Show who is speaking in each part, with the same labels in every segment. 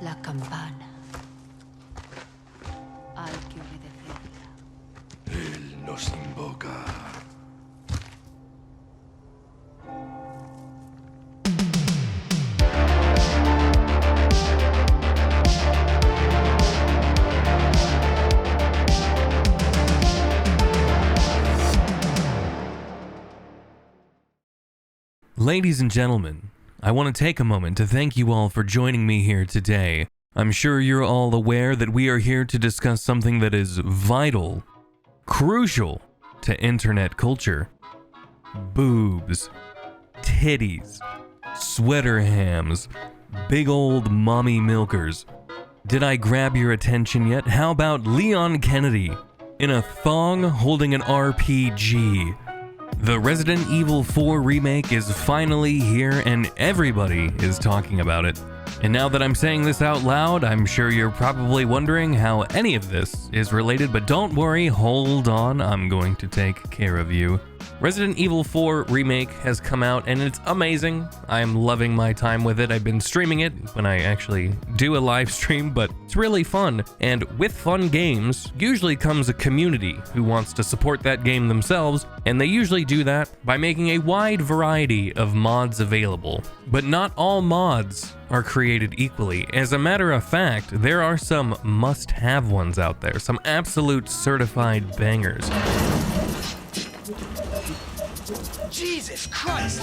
Speaker 1: La campana. Hay que obedecerla.
Speaker 2: Él nos invoca.
Speaker 3: Ladies and gentlemen, I want to take a moment to thank you all for joining me here today. I'm sure you're all aware that we are here to discuss something that is vital, crucial to internet culture. Boobs, titties, sweater hams, big old mommy milkers. Did I grab your attention yet? How about Leon Kennedy in a thong holding an RPG? The Resident Evil 4 remake is finally here and everybody is talking about it. And now that I'm saying this out loud, I'm sure you're probably wondering how any of this is related, but don't worry, hold on, I'm going to take care of you. Resident Evil 4 Remake has come out and it's amazing. I'm loving my time with it. I've been streaming it when I actually do a live stream, but it's really fun. And with fun games, usually comes a community who wants to support that game themselves, and they usually do that by making a wide variety of mods available. But not all mods are created equally. As a matter of fact, there are some must-have ones out there, some absolute certified bangers.
Speaker 2: Jesus Christ!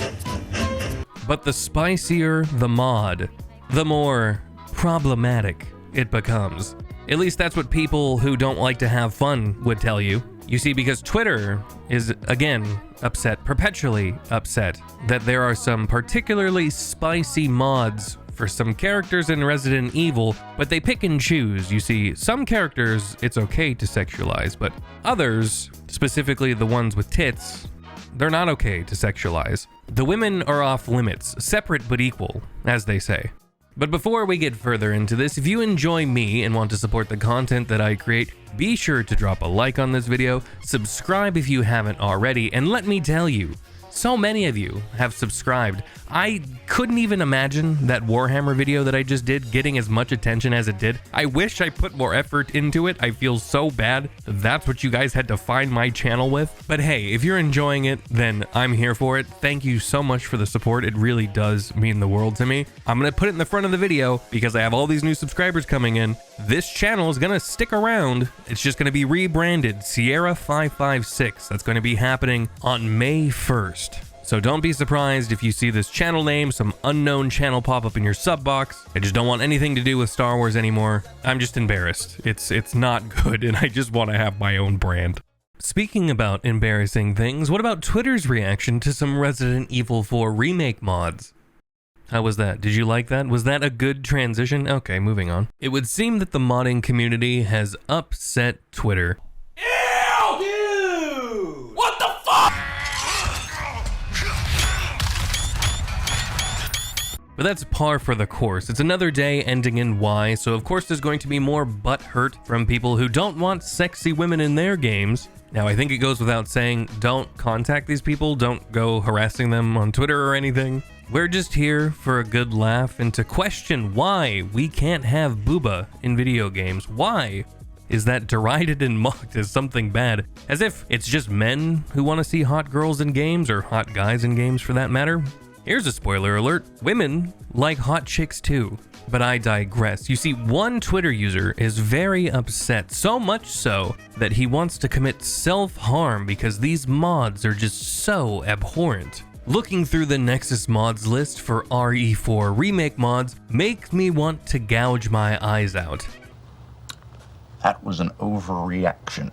Speaker 3: But the spicier the mod, the more problematic it becomes. At least that's what people who don't like to have fun would tell you. You see, because Twitter is, again, upset, perpetually upset, that there are some particularly spicy mods for some characters in Resident Evil, but they pick and choose. You see, some characters it's okay to sexualize, but others, specifically the ones with tits, they're not okay to sexualize. The women are off limits, separate but equal, as they say. But before we get further into this, if you enjoy me and want to support the content that I create, be sure to drop a like on this video, subscribe if you haven't already, and let me tell you, so many of you have subscribed. I couldn't even imagine that Warhammer video that I just did getting as much attention as it did. I wish I put more effort into it. I feel so bad that that's what you guys had to find my channel with. But hey, if you're enjoying it, then I'm here for it. Thank you so much for the support. It really does mean the world to me. I'm gonna put it in the front of the video because I have all these new subscribers coming in. This channel is gonna stick around. It's just gonna be rebranded Sierra 556. That's gonna be happening on May 1st. So don't be surprised if you see this channel name, some unknown channel pop up in your sub box. I just don't want anything to do with Star Wars anymore. I'm just embarrassed. It's not good, and I just want to have my own brand. Speaking about embarrassing things, what about Twitter's reaction to some Resident Evil 4 remake mods? How was that? Did you like that? Was that a good transition? Okay, moving on. It would seem that the modding community has upset Twitter.
Speaker 2: Ew! Dude! What the fuck?
Speaker 3: But that's par for the course. It's another day ending in Y, so of course there's going to be more butthurt from people who don't want sexy women in their games. Now, I think it goes without saying, don't contact these people, don't go harassing them on Twitter or anything. We're just here for a good laugh and to question why we can't have booba in video games. Why is that derided and mocked as something bad? As if it's just men who want to see hot girls in games, or hot guys in games for that matter. Here's a spoiler alert, women like hot chicks too. But I digress. You see, one Twitter user is very upset, so much so that he wants to commit self-harm because these mods are just so abhorrent. Looking through the Nexus mods list for RE4 remake mods makes me want to gouge my eyes out.
Speaker 4: That was an overreaction.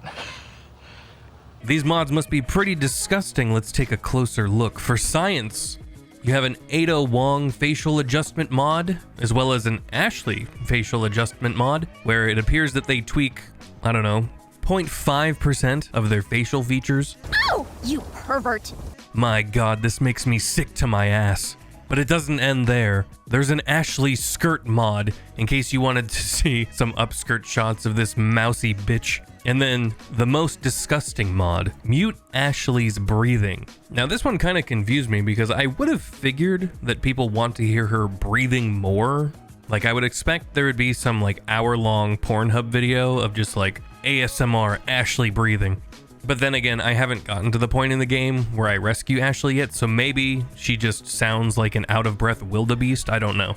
Speaker 3: These mods must be pretty disgusting. Let's take a closer look. For science, you have an Ada Wong facial adjustment mod, as well as an Ashley facial adjustment mod, where it appears that they tweak, I don't know, 0.5% of their facial features.
Speaker 5: Oh, you pervert!
Speaker 3: My god, this makes me sick to my ass. But it doesn't end there. There's an Ashley skirt mod, in case you wanted to see some upskirt shots of this mousy bitch. And then the most disgusting mod, mute Ashley's breathing. Now this one kind of confused me because I would have figured that people want to hear her breathing more Like, I would expect there would be some like hour-long Pornhub video of just like ASMR Ashley breathing. But then again, I haven't gotten to the point in the game where I rescue Ashley yet, so maybe she just sounds like an out-of-breath wildebeest, I don't know.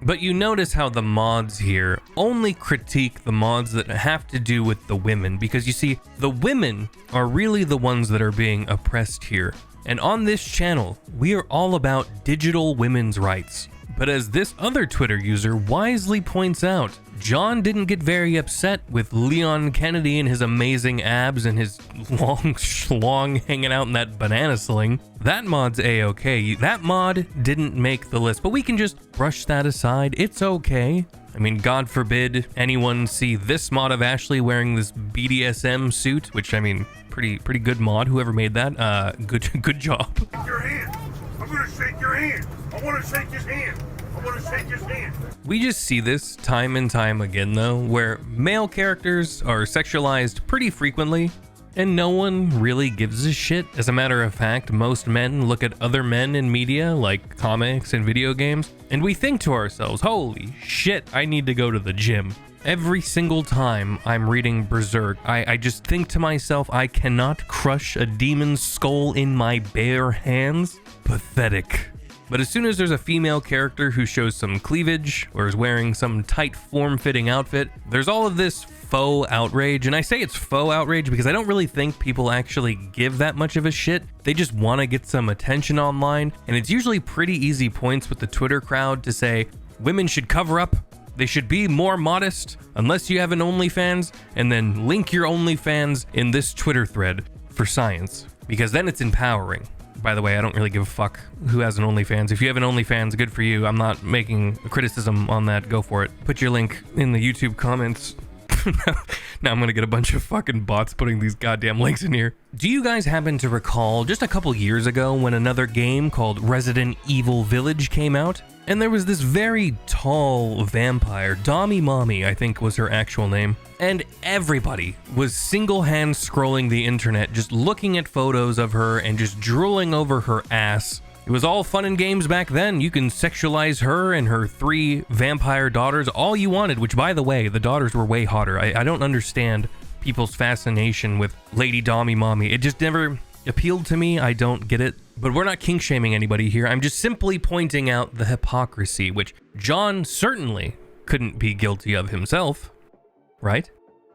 Speaker 3: But you notice how the mods here only critique the mods that have to do with the women, because you see, the women are really the ones that are being oppressed here. And on this channel, we are all about digital women's rights. But as this other Twitter user wisely points out, John didn't get very upset with Leon Kennedy and his amazing abs and his long schlong hanging out in that banana sling. That mod's a-okay. That mod didn't make the list, but we can just brush that aside. It's okay. I mean, God forbid anyone see this mod of Ashley wearing this BDSM suit, which, I mean, pretty good mod. Whoever made that, good job.
Speaker 6: Shake your hand. I'm gonna shake your hand. I want to shake his hand. I want to shake his hand.
Speaker 3: We just see this time and time again, though, where male characters are sexualized pretty frequently, and no one really gives a shit. As a matter of fact, most men look at other men in media, like comics and video games, and we think to ourselves, holy shit, I need to go to the gym. Every single time I'm reading Berserk, I just think to myself, I cannot crush a demon's skull in my bare hands. Pathetic. But as soon as there's a female character who shows some cleavage or is wearing some tight form-fitting outfit, there's all of this faux outrage. And I say it's faux outrage because I don't really think people actually give that much of a shit. They just want to get some attention online. And it's usually pretty easy points with the Twitter crowd to say, women should cover up. They should be more modest unless you have an OnlyFans, and then link your OnlyFans in this Twitter thread for science, because then it's empowering. By the way, I don't really give a fuck who has an OnlyFans. If you have an OnlyFans, good for you. I'm not making a criticism on that. Go for it. Put your link in the YouTube comments. Now I'm gonna get a bunch of fucking bots putting these goddamn links in here. Do you guys happen to recall just a couple years ago when another game called Resident Evil Village came out? And there was this very tall vampire, Dami Mommy, I think was her actual name. And everybody was single-hand scrolling the internet, just looking at photos of her and just drooling over her ass. It was all fun and games back then. You can sexualize her and her 3 vampire daughters all you wanted, which, by the way, the daughters were way hotter. I don't understand people's fascination with Lady Dami Mommy. It just never appealed to me. I don't get it. But we're not kink shaming anybody here. I'm just simply pointing out the hypocrisy, which John certainly couldn't be guilty of himself, right?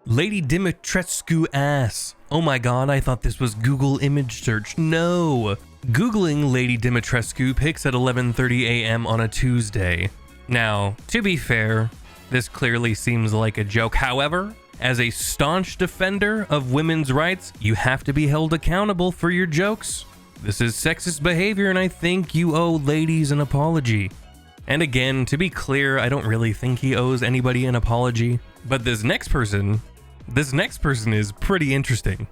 Speaker 3: Lady Dimitrescu ass. Oh my god, I thought this was Google image search. No. Googling Lady Dimitrescu pics at 11:30 a.m. on a Tuesday. Now, to be fair, this clearly seems like a joke. However, as a staunch defender of women's rights, you have to be held accountable for your jokes. This is sexist behavior, and I think you owe ladies an apology. And again, to be clear, I don't really think he owes anybody an apology. But this next person is pretty interesting.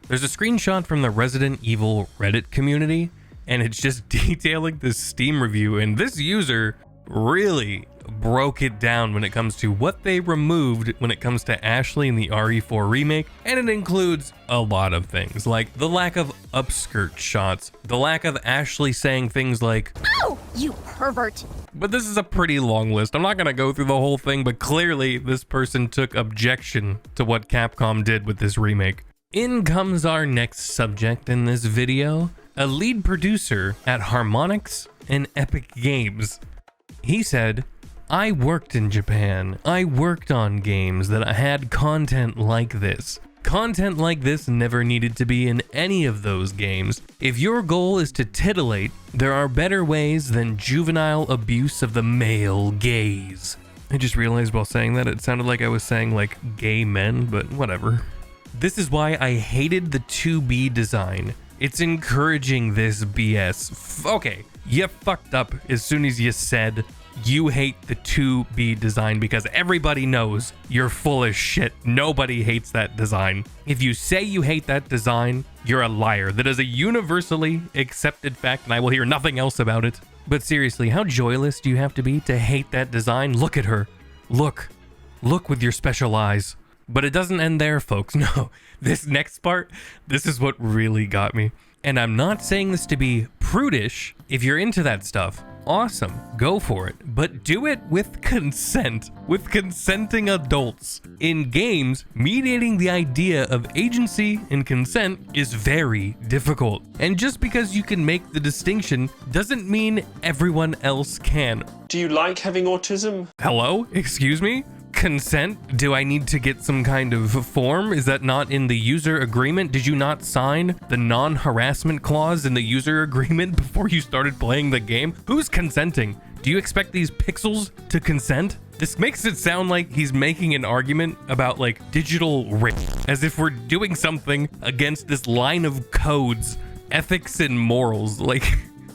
Speaker 3: There's a screenshot from the Resident Evil Reddit community, and it's just detailing this Steam review, and this user really broke it down when it comes to what they removed when it comes to Ashley in the RE4 remake, and it includes a lot of things, like the lack of upskirt shots, the lack of Ashley saying things like,
Speaker 5: Oh, you pervert!
Speaker 3: But this is a pretty long list. I'm not gonna go through the whole thing, but clearly this person took objection to what Capcom did with this remake. In comes our next subject in this video, a lead producer at Harmonix and Epic Games. He said, I worked in Japan. I worked on games that had content like this. Content like this never needed to be in any of those games. If your goal is to titillate, there are better ways than juvenile abuse of the male gaze. I just realized while saying that it sounded like I was saying like gay men, but whatever. This is why I hated the 2B design. It's encouraging this BS. Okay, you fucked up as soon as you said you hate the 2B design, because everybody knows you're full of shit. Nobody hates that design. If you say you hate that design, you're a liar. That is a universally accepted fact, and I will hear nothing else about it. But seriously, how joyless do you have to be to hate that design? Look at her. Look. Look with your special eyes. But it doesn't end there, folks. No, this next part, this is what really got me. And I'm not saying this to be prudish. If you're into that stuff, awesome. Go for it. But do it with consent, with consenting adults. In games, mediating the idea of agency and consent is very difficult. And just because you can make the distinction doesn't mean everyone else can.
Speaker 7: Do you like having autism?
Speaker 3: Hello? Excuse me? Consent? Do I need to get some kind of form? Is that not in the user agreement? Did you not sign the non-harassment clause in the user agreement before you started playing the game? Who's consenting? Do you expect these pixels to consent? This makes it sound like he's making an argument about like digital rape, as if we're doing something against this line of codes, ethics and morals. Like,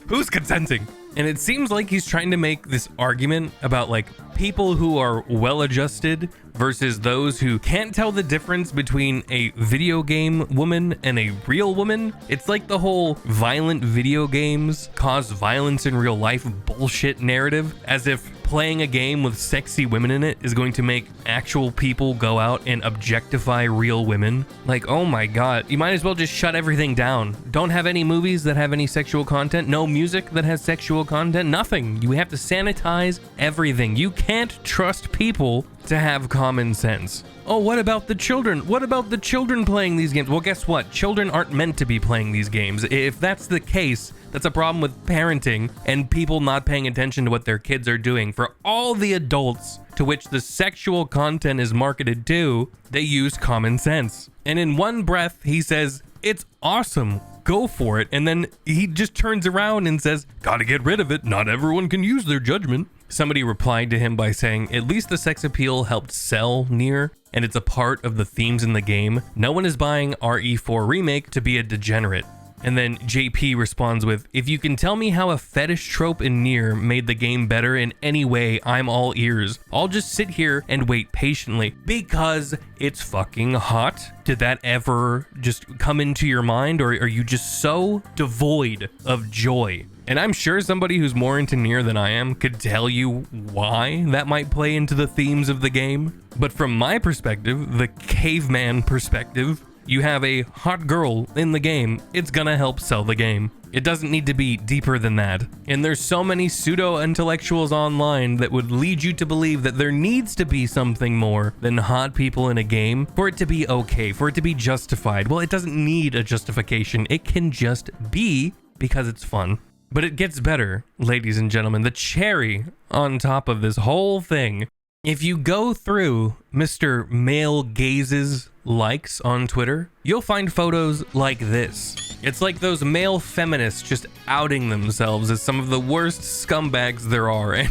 Speaker 3: who's consenting? And it seems like he's trying to make this argument about like people who are well-adjusted versus those who can't tell the difference between a video game woman and a real woman. It's like the whole violent video games cause violence in real life bullshit narrative, as if playing a game with sexy women in it is going to make actual people go out and objectify real women. Like, oh my god, you might as well just shut everything down. Don't have any movies that have any sexual content, no music that has sexual content, nothing. You have to sanitize everything. You can't trust people to have common sense. Oh, what about the children? What about the children playing these games? Well, guess what? Children aren't meant to be playing these games. If that's the case, that's a problem with parenting and people not paying attention to what their kids are doing. For all the adults to which the sexual content is marketed to, they use common sense. And in one breath, he says, it's awesome, go for it. And then he just turns around and says, gotta get rid of it. Not everyone can use their judgment. Somebody replied to him by saying, at least the sex appeal helped sell Nier, and it's a part of the themes in the game. No one is buying RE4 Remake to be a degenerate. And then JP responds with, if you can tell me how a fetish trope in Nier made the game better in any way, I'm all ears. I'll just sit here and wait patiently because it's fucking hot. Did that ever just come into your mind, or are you just so devoid of joy? And I'm sure somebody who's more into Nier than I am could tell you why that might play into the themes of the game. But from my perspective, the caveman perspective, you have a hot girl in the game, it's gonna help sell the game. It doesn't need to be deeper than that. And there's so many pseudo-intellectuals online that would lead you to believe that there needs to be something more than hot people in a game for it to be okay, for it to be justified. Well, it doesn't need a justification. It can just be because it's fun. But it gets better, ladies and gentlemen. The cherry on top of this whole thing, if you go through Mr. Male Gaze's likes on Twitter, you'll find photos like this. It's like those male feminists just outing themselves as some of the worst scumbags there are. And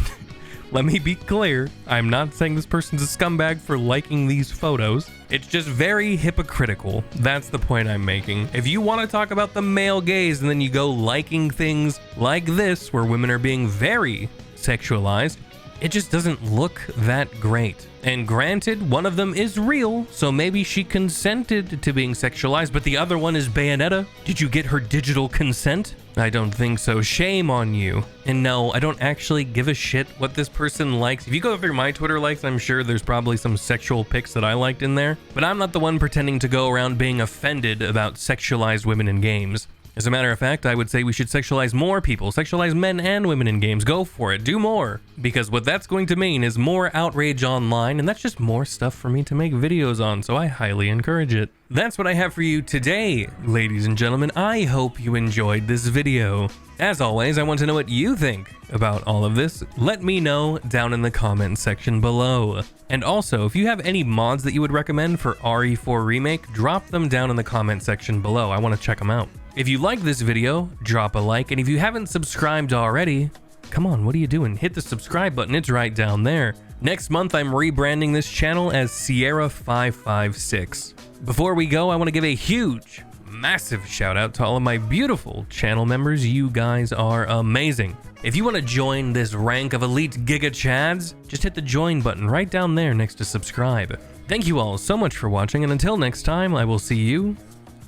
Speaker 3: let me be clear, I'm not saying this person's a scumbag for liking these photos. It's just very hypocritical. That's the point I'm making. If you want to talk about the male gaze and then you go liking things like this, where women are being very sexualized, it just doesn't look that great. And granted, one of them is real, so maybe she consented to being sexualized, but the other one is Bayonetta. Did you get her digital consent? I don't think so. Shame on you. And no, I don't actually give a shit what this person likes. If you go through my Twitter likes, I'm sure there's probably some sexual pics that I liked in there, but I'm not the one pretending to go around being offended about sexualized women in games. As a matter of fact, I would say we should sexualize more people, sexualize men and women in games. Go for it, do more. Because what that's going to mean is more outrage online, and that's just more stuff for me to make videos on, so I highly encourage it. That's what I have for you today, ladies and gentlemen. I hope you enjoyed this video. As always, I want to know what you think about all of this. Let me know down in the comment section below. And also, if you have any mods that you would recommend for RE4 Remake, drop them down in the comment section below. I want to check them out. If you like this video, drop a like, and if you haven't subscribed already, come on, what are you doing? Hit the subscribe button, it's right down there. Next month, I'm rebranding this channel as Sierra556. Before we go, I want to give a huge, massive shout out to all of my beautiful channel members. You guys are amazing. If you want to join this rank of elite Giga Chads, just hit the join button right down there next to subscribe. Thank you all so much for watching, and until next time, I will see you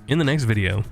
Speaker 3: in the next video.